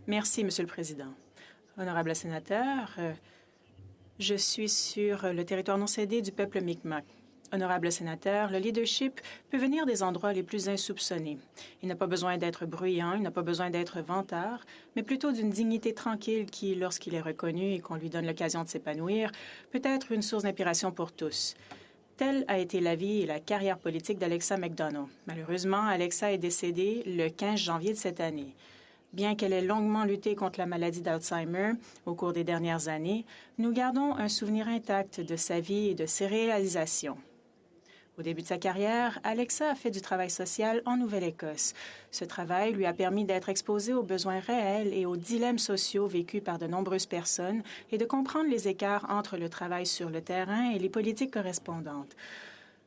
Merci, Monsieur le Président. Honorable sénateur, je suis sur le territoire non cédé du peuple Mi'kmaq. Honorable sénateur, le leadership peut venir des endroits les plus insoupçonnés. Il n'a pas besoin d'être bruyant, il n'a pas besoin d'être vantard, mais plutôt d'une dignité tranquille qui, lorsqu'il est reconnu et qu'on lui donne l'occasion de s'épanouir, peut être une source d'inspiration pour tous. Telle a été la vie et la carrière politique d'Alexa McDonough. Malheureusement, Alexa est décédée le 15 janvier de cette année. Bien qu'elle ait longuement lutté contre la maladie d'Alzheimer au cours des dernières années, nous gardons un souvenir intact de sa vie et de ses réalisations. Au début de sa carrière, Alexa a fait du travail social en Nouvelle-Écosse. Ce travail lui a permis d'être exposée aux besoins réels et aux dilemmes sociaux vécus par de nombreuses personnes et de comprendre les écarts entre le travail sur le terrain et les politiques correspondantes.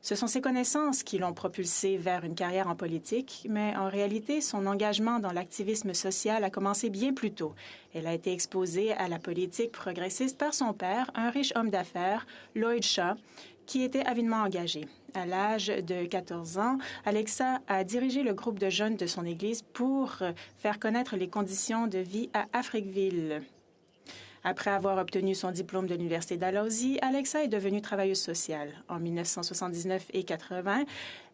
Ce sont ses connaissances qui l'ont propulsée vers une carrière en politique, mais en réalité, son engagement dans l'activisme social a commencé bien plus tôt. Elle a été exposée à la politique progressiste par son père, un riche homme d'affaires, Lloyd Shaw, qui était avidement engagé. À l'âge de 14 ans, Alexa a dirigé le groupe de jeunes de son église pour faire connaître les conditions de vie à Africville. Après avoir obtenu son diplôme de l'Université Dalhousie, Alexa est devenue travailleuse sociale. En 1979 et 80,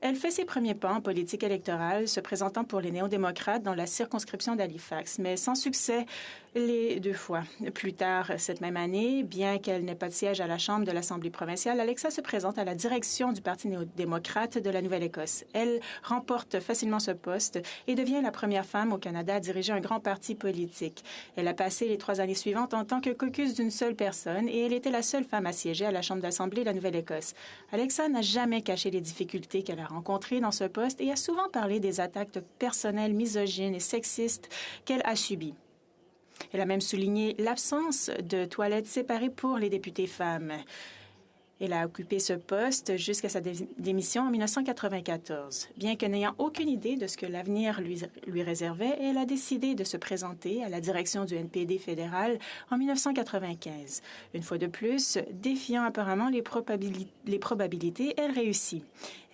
elle fait ses premiers pas en politique électorale, se présentant pour les néo-démocrates dans la circonscription d'Halifax, mais sans succès les deux fois. Plus tard cette même année, bien qu'elle n'ait pas de siège à la Chambre de l'Assemblée provinciale, Alexa se présente à la direction du Parti néo-démocrate de la Nouvelle-Écosse. Elle remporte facilement ce poste et devient la première femme au Canada à diriger un grand parti politique. Elle a passé les 3 années suivantes en tant que caucus d'une seule personne et elle était la seule femme à siéger à la Chambre d'Assemblée de la Nouvelle-Écosse. Alexa n'a jamais caché les difficultés qu'elle a rencontrées dans ce poste et a souvent parlé des attaques personnelles misogynes et sexistes qu'elle a subies. Elle a même souligné l'absence de toilettes séparées pour les députés femmes. Elle a occupé ce poste jusqu'à sa démission en 1994. Bien que n'ayant aucune idée de ce que l'avenir lui réservait, elle a décidé de se présenter à la direction du NPD fédéral en 1995. Une fois de plus, défiant apparemment les probabilités, elle réussit.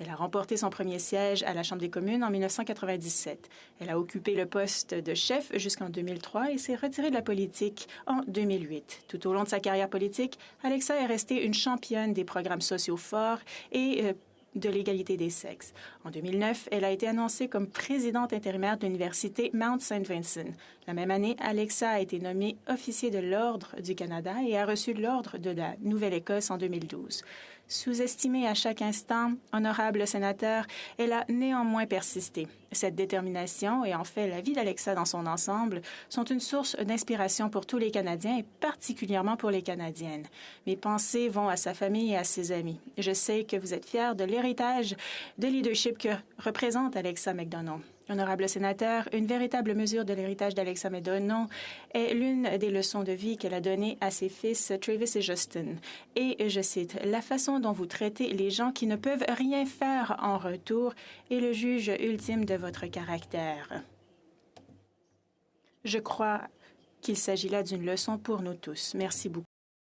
Elle a remporté son premier siège à la Chambre des communes en 1997. Elle a occupé le poste de chef jusqu'en 2003 et s'est retirée de la politique en 2008. Tout au long de sa carrière politique, Alexa est restée une championne des programmes sociaux forts et de l'égalité des sexes. En 2009, elle a été annoncée comme présidente intérimaire de l'Université Mount St. Vincent. La même année, Alexa a été nommée officier de l'Ordre du Canada et a reçu l'Ordre de la Nouvelle-Écosse en 2012. Sous-estimée à chaque instant, honorable sénateur, elle a néanmoins persisté. Cette détermination et en fait la vie d'Alexa dans son ensemble sont une source d'inspiration pour tous les Canadiens et particulièrement pour les Canadiennes. Mes pensées vont à sa famille et à ses amis. Je sais que vous êtes fiers de l'héritage de leadership que représente Alexa McDonough. Honorable sénateur, une véritable mesure de l'héritage d'Alexa McDonough est l'une des leçons de vie qu'elle a données à ses fils Travis et Justin. Et, je cite, « La façon dont vous traitez les gens qui ne peuvent rien faire en retour est le juge ultime de votre caractère. » Je crois qu'il s'agit là d'une leçon pour nous tous. Merci beaucoup.